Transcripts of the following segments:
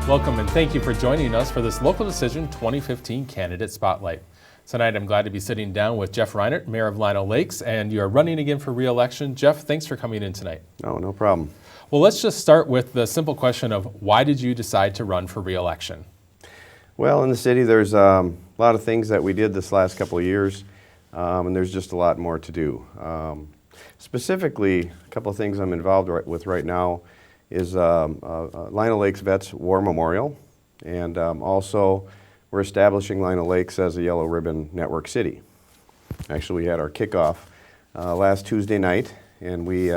Welcome and thank you for joining us for this Local Decision 2015 Candidate Spotlight. Tonight I'm glad to be sitting down with Jeff Reinert, Mayor of Lino Lakes, and you're running again for re-election. Jeff, thanks for coming in tonight. Oh, no problem. Well, let's just start with the simple question of why did you decide to run for re-election? Well, in the city there's a lot of things that we did this last couple of years, and there's just a lot more to do. Specifically, a couple of things I'm involved with right now is Lino Lakes Vets War Memorial, and also we're establishing Lino Lakes as a Yellow Ribbon Network city. Actually, we had our kickoff last Tuesday night, and we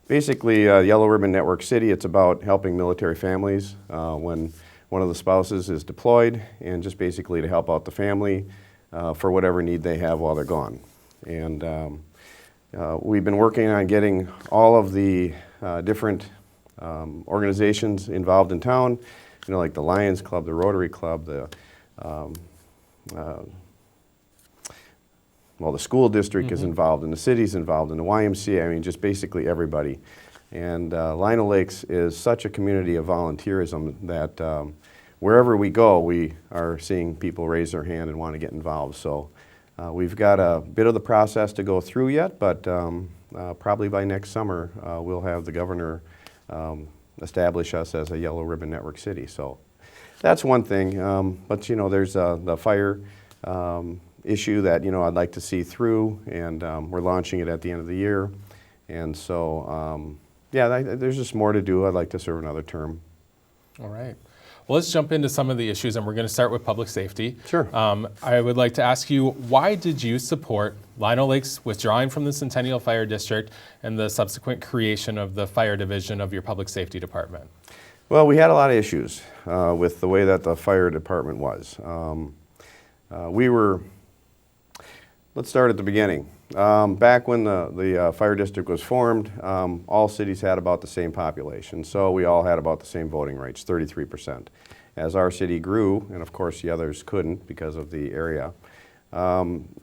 basically Yellow Ribbon Network city, it's about helping military families when one of the spouses is deployed, and just basically to help out the family for whatever need they have while they're gone. And we've been working on getting all of the different organizations involved in town, you know, like the Lions Club, the Rotary Club, the the school district is involved, and the city's involved, and the YMCA, I mean, just basically everybody. And Lino Lakes is such a community of volunteerism that wherever we go, we are seeing people raise their hand and want to get involved. So we've got a bit of the process to go through yet, but probably by next summer, we'll have the governor establish us as a Yellow Ribbon Network city. So that's one thing, but you know, there's the fire issue that, you know, I'd like to see through, and we're launching it at the end of the year. And so, yeah, there's just more to do. I'd like to serve another term. All right. Well, let's jump into some of the issues, and we're going to start with public safety. Sure. I would like to ask you, why did you support Lino Lakes withdrawing from the Centennial Fire District and the subsequent creation of the fire division of your public safety department? Well, we had a lot of issues with the way that the fire department was. Let's start at the beginning. Back when the fire district was formed, all cities had about the same population, so we all had about the same voting rights, 33%. As our city grew, and of course the others couldn't because of the area,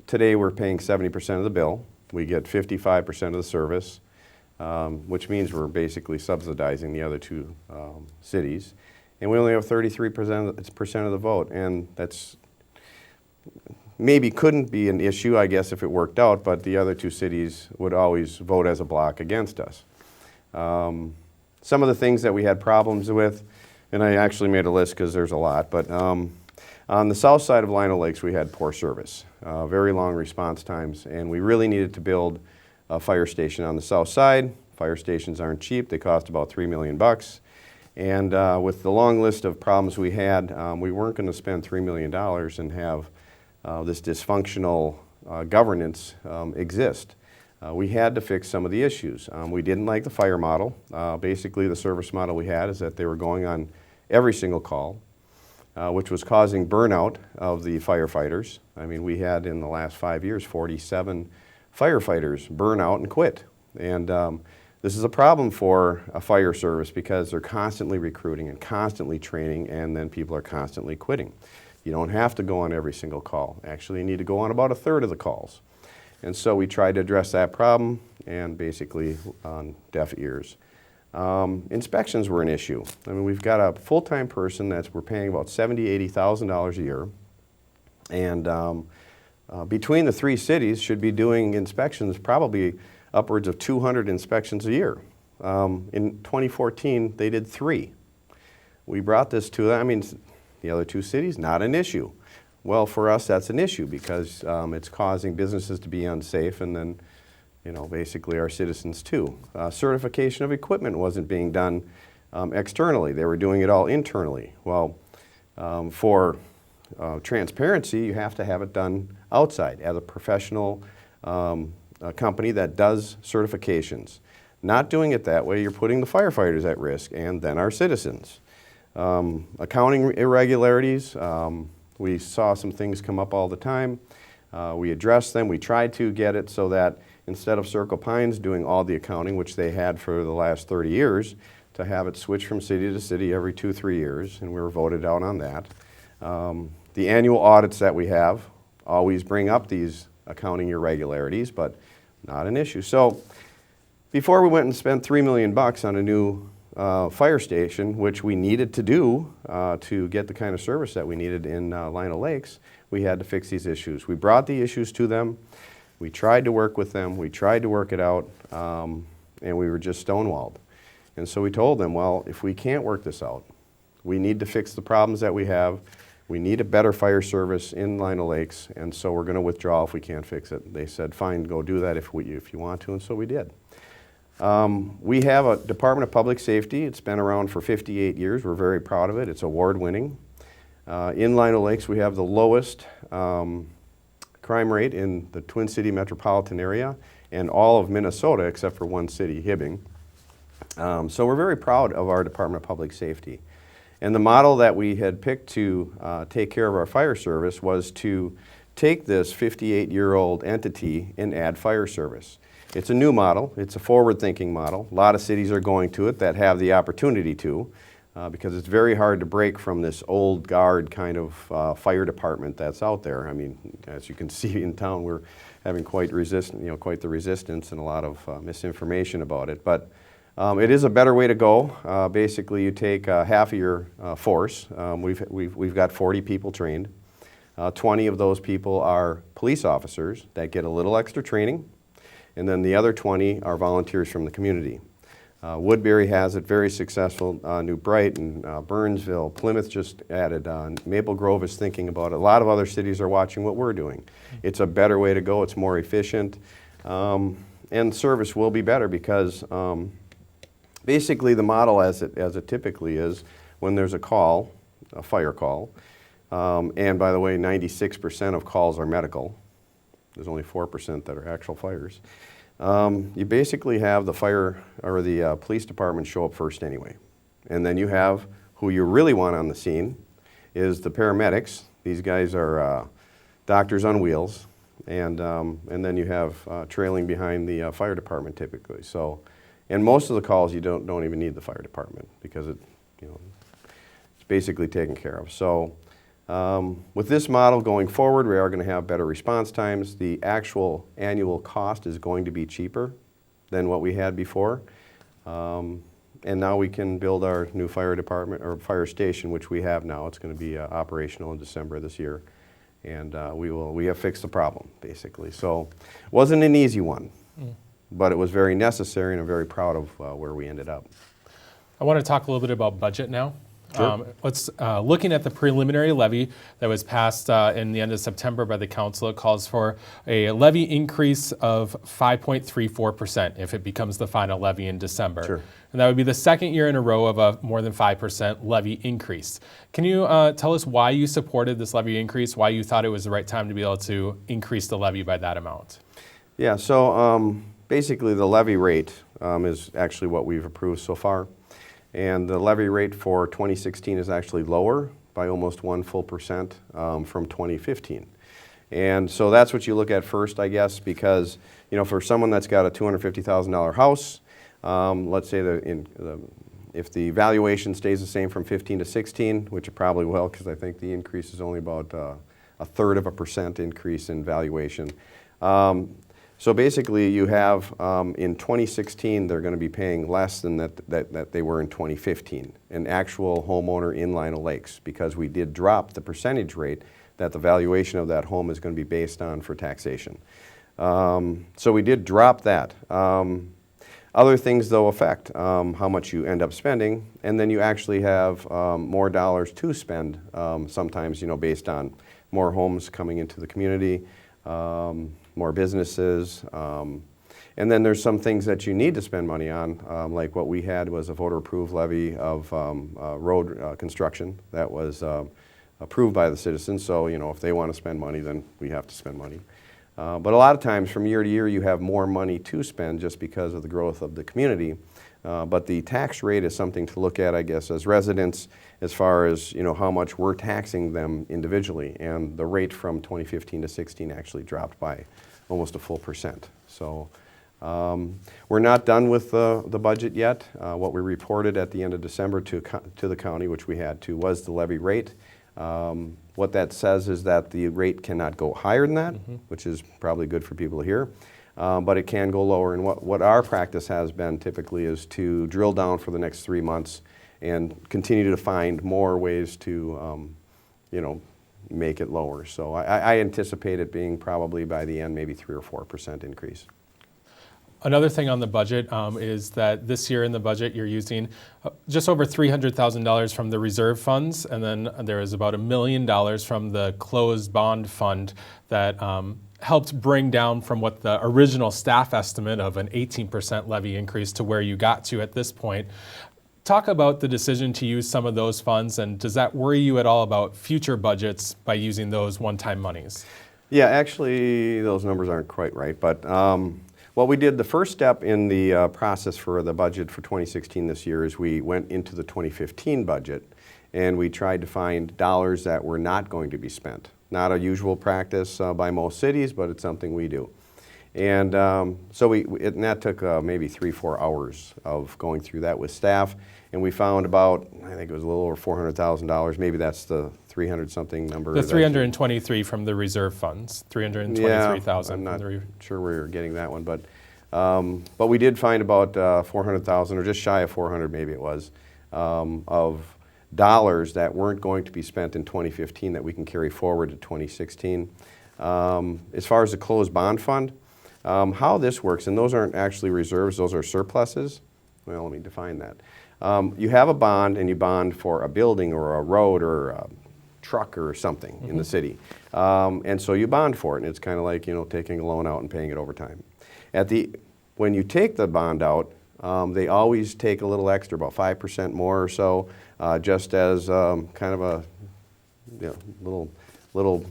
today we're paying 70% of the bill. We get 55% of the service, which means we're basically subsidizing the other two cities, and we only have 33% of the vote, and that's maybe couldn't be an issue, I guess, if it worked out, but the other two cities would always vote as a block against us. Some of the things that we had problems with, and I actually made a list because there's a lot, but on the south side of Lino Lakes we had poor service, very long response times, and we really needed to build a fire station on the south side. Fire stations aren't cheap, they cost about $3 million. And with the long list of problems we had, we weren't going to spend $3 million and have this dysfunctional governance exist. We had to fix some of the issues. We didn't like the fire model. Basically, the service model we had is that they were going on every single call, which was causing burnout of the firefighters. I mean, we had in the last 5 years 47 firefighters burn out and quit. And this is a problem for a fire service because they're constantly recruiting and constantly training, and then people are constantly quitting. You don't have to go on every single call. Actually, you need to go on about a third of the calls. And so we tried to address that problem, and basically on deaf ears. Inspections were an issue. I mean, we've got a full-time person that we're paying about $70,000, $80,000 a year. And between the three cities should be doing inspections probably upwards of 200 inspections a year. In 2014, they did 3. We brought this to them. I mean, the other two cities, not an issue. Well, for us, that's an issue because it's causing businesses to be unsafe, and then, you know, basically our citizens too. Certification of equipment wasn't being done externally. They were doing it all internally. Well, for transparency, you have to have it done outside as a professional company that does certifications. Not doing it that way, you're putting the firefighters at risk, and then our citizens. Accounting irregularities, we saw some things come up all the time. We addressed them. We tried to get it so that instead of Circle Pines doing all the accounting, which they had for the last 30 years, to have it switch from city to city every 2-3 years, and we were voted out on that. The annual audits that we have always bring up these accounting irregularities, but not an issue. So before we went and spent $3 million on a new fire station, which we needed to do to get the kind of service that we needed in Lino Lakes, we had to fix these issues. We brought the issues to them. We tried to work with them. We tried to work it out, and we were just stonewalled. And so we told them, well, if we can't work this out, we need to fix the problems that we have. We need a better fire service in Lino Lakes, and so we're going to withdraw if we can't fix it. They said, fine, go do that if you want to, and so we did. We have a Department of Public Safety. It's been around for 58 years. We're very proud of it. It's award-winning. In Lino Lakes, we have the lowest crime rate in the Twin City metropolitan area and all of Minnesota except for one city, Hibbing. So we're very proud of our Department of Public Safety. And the model that we had picked to take care of our fire service was to take this 58-year-old entity and add fire service. It's a new model. It's a forward-thinking model. A lot of cities are going to it that have the opportunity to, because it's very hard to break from this old guard kind of fire department that's out there. I mean, as you can see in town, we're having quite the resistance and a lot of misinformation about it. But it is a better way to go. Basically, you take half of your force. We've got 40 people trained. 20 of those people are police officers that get a little extra training, and then the other 20 are volunteers from the community. Woodbury has it, very successful. New Brighton, Burnsville, Plymouth just added. Maple Grove is thinking about it. A lot of other cities are watching what we're doing. It's a better way to go. It's more efficient, and service will be better because basically the model as it typically is, when there's a call, a fire call, and by the way, 96% of calls are medical. There's only 4% that are actual fires. You basically have the fire or the police department show up first anyway. And then you have who you really want on the scene is the paramedics. These guys are doctors on wheels. And then you have trailing behind the fire department typically. So, and most of the calls you don't even need the fire department because it's basically taken care of. So with this model going forward, we are going to have better response times. The actual annual cost is going to be cheaper than what we had before. And now we can build our new fire department or fire station, which we have now. It's going to be operational in December of this year. And we have fixed the problem, basically. So it wasn't an easy one, but it was very necessary, and I'm very proud of where we ended up. I want to talk a little bit about budget now. Sure. Looking at the preliminary levy that was passed in the end of September by the council, it calls for a levy increase of 5.34% if it becomes the final levy in December. Sure. And that would be the second year in a row of a more than 5% levy increase. Can you tell us why you supported this levy increase, why you thought it was the right time to be able to increase the levy by that amount? Yeah, so basically the levy rate is actually what we've approved so far. And the levy rate for 2016 is actually lower by almost 1 full percent from 2015. And so that's what you look at first, I guess, because for someone that's got a $250,000 house, let's say if the valuation stays the same from 15 to 16, which it probably will, because I think the increase is only about 1/3% increase in valuation. So basically you have, in 2016, they're going to be paying less than that they were in 2015, an actual homeowner in Lino Lakes, because we did drop the percentage rate that the valuation of that home is going to be based on for taxation. So we did drop that. Other things, though, affect how much you end up spending, and then you actually have more dollars to spend, sometimes, based on more homes coming into the community, more businesses, and then there's some things that you need to spend money on, like what we had was a voter-approved levy of road construction that was approved by the citizens. So, if they want to spend money, then we have to spend money. But a lot of times from year to year you have more money to spend just because of the growth of the community. But the tax rate is something to look at, I guess, as residents as far as how much we're taxing them individually. And the rate from 2015 to 16 actually dropped by almost 1 full percent. So we're not done with the budget yet. What we reported at the end of December to the county, which we had to, was the levy rate. What that says is that the rate cannot go higher than that, which is probably good for people to hear. but it can go lower. And what our practice has been typically is to drill down for the next 3 months and continue to find more ways to, make it lower. So I anticipate it being probably by the end maybe 3 or 4% increase. Another thing on the budget is that this year in the budget you're using just over $300,000 from the reserve funds, and then there is about $1 million from the closed bond fund that helped bring down from what the original staff estimate of an 18% levy increase to where you got to at this point. Talk about the decision to use some of those funds, and does that worry you at all about future budgets by using those one-time monies? Yeah, actually those numbers aren't quite right, but what we did, the first step in the process for the budget for 2016 this year is we went into the 2015 budget and we tried to find dollars that were not going to be spent. Not a usual practice by most cities, but it's something we do. And so and that took maybe 3-4 hours of going through that with staff, and we found about, I think it was a little over $400,000. Maybe that's the 300-something number. The 323 from the reserve funds, 323,000. Yeah, I'm not sure where you're getting that one, but we did find about 400,000, or just shy of 400, maybe it was, of dollars that weren't going to be spent in 2015 that we can carry forward to 2016. As far as the closed bond fund, how this works, and those aren't actually reserves, those are surpluses. Well, let me define that. You have a bond, and you bond for a building or a road or a truck or something in the city. And so you bond for it, and it's kind of like, taking a loan out and paying it over time. When you take the bond out, they always take a little extra, about 5% more or so, just as kind of a little,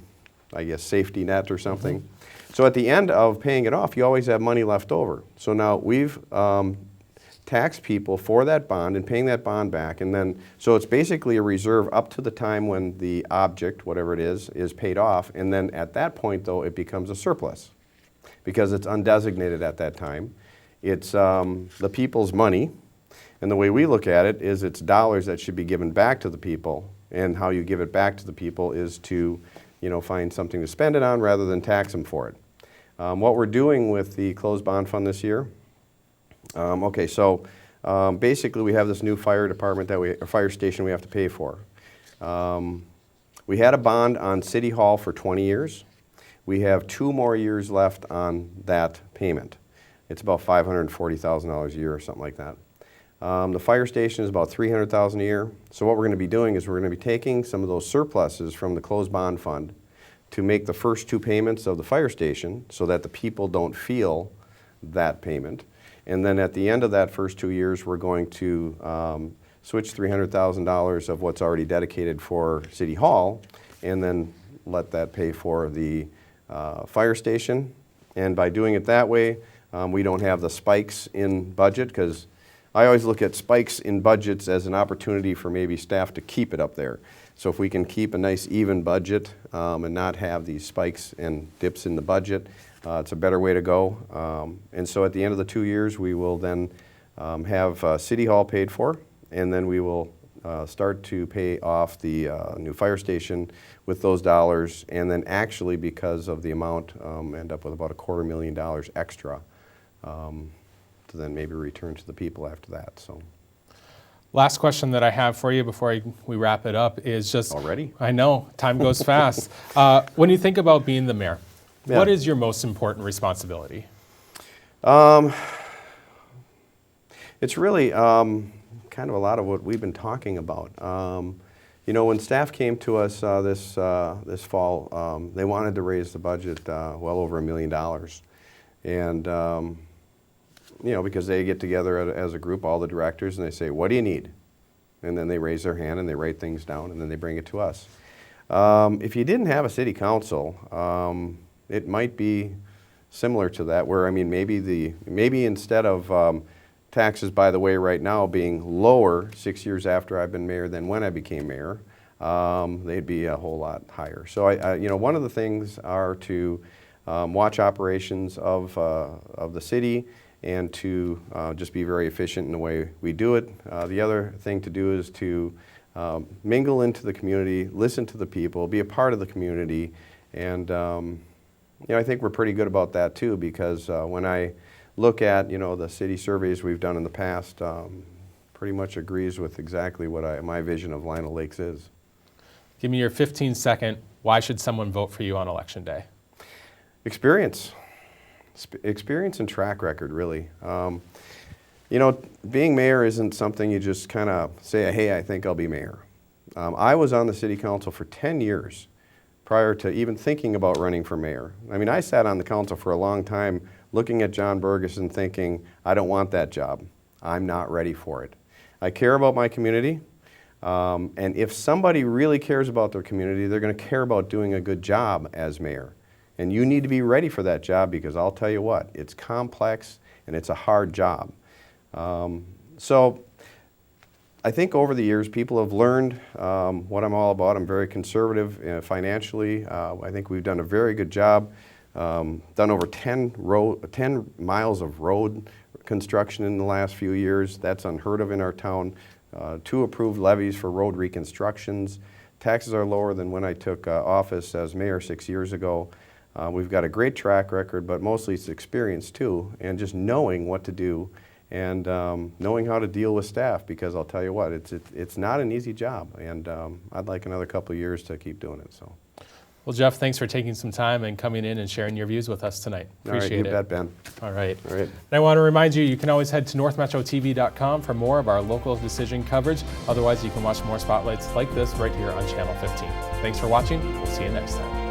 I guess, safety net or something. So at the end of paying it off, you always have money left over. So now we've taxed people for that bond and paying that bond back, and then, so it's basically a reserve up to the time when the object, whatever it is paid off, and then at that point, though, it becomes a surplus because it's undesignated at that time. It's the people's money, and the way we look at it is it's dollars that should be given back to the people, and how you give it back to the people is to find something to spend it on rather than tax them for it. What we're doing with the closed bond fund this year, basically we have this new fire department a fire station we have to pay for. We had a bond on City Hall for 20 years. We have 2 more years left on that payment. It's about $540,000 a year or something like that. The fire station is about $300,000 a year. So what we're going to be doing is we're going to be taking some of those surpluses from the closed bond fund to make the first 2 payments of the fire station so that the people don't feel that payment. And then at the end of that first 2 years, we're going to switch $300,000 of what's already dedicated for City Hall and then let that pay for the fire station. And by doing it that way, we don't have the spikes in budget, because I always look at spikes in budgets as an opportunity for maybe staff to keep it up there. So if we can keep a nice even budget and not have these spikes and dips in the budget, it's a better way to go. And so at the end of the 2 years, we will then have City Hall paid for, and then we will start to pay off the new fire station with those dollars, and then actually, because of the amount, end up with about $250,000 extra to then maybe return to the people after that. So, last question that I have for you before we wrap it up is just... Already? I know, time goes fast. When you think about being the mayor, what is your most important responsibility? It's really kind of a lot of what we've been talking about. When staff came to us this fall, they wanted to raise the budget well over $1 million. And because they get together as a group, all the directors, and they say, what do you need? And then they raise their hand and they write things down, and then they bring it to us. If you didn't have a city council, it might be similar to that, where, maybe instead of taxes, by the way, right now being lower 6 years after I've been mayor than when I became mayor, they'd be a whole lot higher. So one of the things are to watch operations of the city, and to just be very efficient in the way we do it. The other thing to do is to mingle into the community, listen to the people, be a part of the community, and I think we're pretty good about that too, because when I look at, the city surveys we've done in the past, pretty much agrees with exactly what my vision of Lino Lakes is. Give me your 15-second, why should someone vote for you on Election Day? Experience. Experience and track record, really. Being mayor isn't something you just kind of say, hey, I think I'll be mayor. I was on the city council for 10 years prior to even thinking about running for mayor. I mean, I sat on the council for a long time looking at John Burgess and thinking, I don't want that job. I'm not ready for it. I care about my community, and if somebody really cares about their community, they're going to care about doing a good job as mayor. And you need to be ready for that job, because I'll tell you what, it's complex and it's a hard job. So I think over the years people have learned what I'm all about. I'm very conservative financially. I think we've done a very good job. Done over 10 miles of road construction in the last few years. That's unheard of in our town. 2 approved levies for road reconstructions. Taxes are lower than when I took office as mayor 6 years ago. We've got a great track record, but mostly it's experience too, and just knowing what to do and knowing how to deal with staff, because I'll tell you what, it's not an easy job, and I'd like another couple of years to keep doing it. So. Well, Jeff, thanks for taking some time and coming in and sharing your views with us tonight. Appreciate it. You bet, Ben. All right. All right. And I want to remind you, you can always head to northmetrotv.com for more of our local decision coverage. Otherwise, you can watch more spotlights like this right here on Channel 15. Thanks for watching. We'll see you next time.